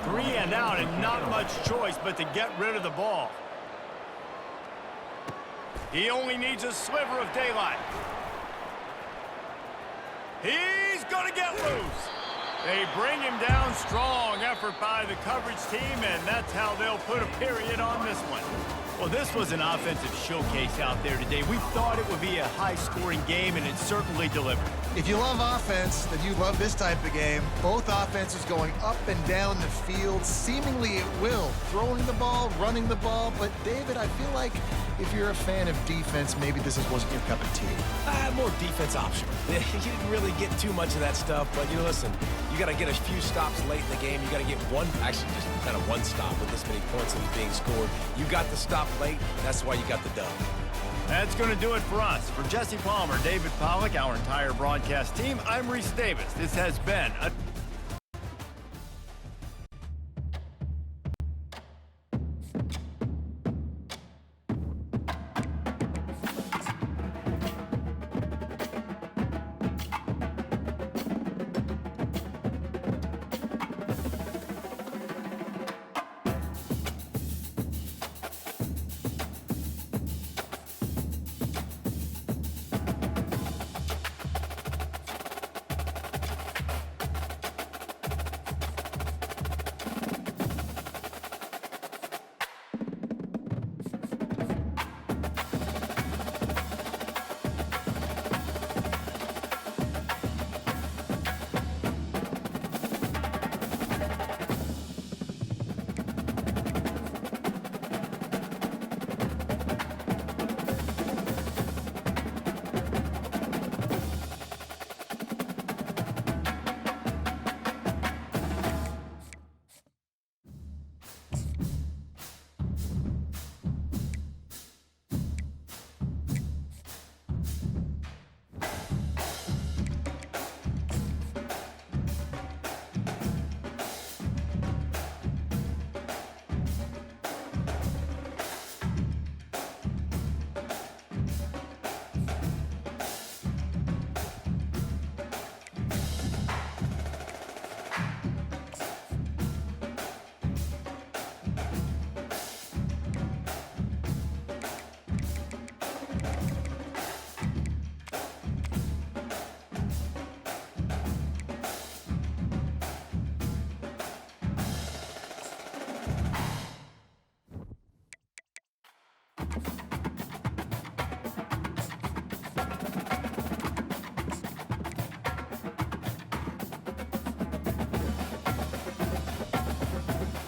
3 and out, and not much choice but to get rid of the ball. He only needs a sliver of daylight. He's going to get loose. They bring him down. Strong effort by the coverage team, and that's how they'll put a period on this one. Well, this was an offensive showcase out there today. We thought it would be a high-scoring game, and it certainly delivered. If you love offense, then you love this type of game. Both offenses going up and down the field, seemingly at will. Throwing the ball, running the ball. But, David, I feel like if you're a fan of defense, maybe this wasn't your cup of tea. More defense optional. You didn't really get too much of that stuff, but, you know, listen, you got to get a few stops late in the game. You got to get actually just kind of one stop with this many points that was being scored. You got the stop late. That's why you got the dub. That's going to do it for us. For Jesse Palmer, David Pollack, our entire broadcast team, I'm Reese Davis. This has been a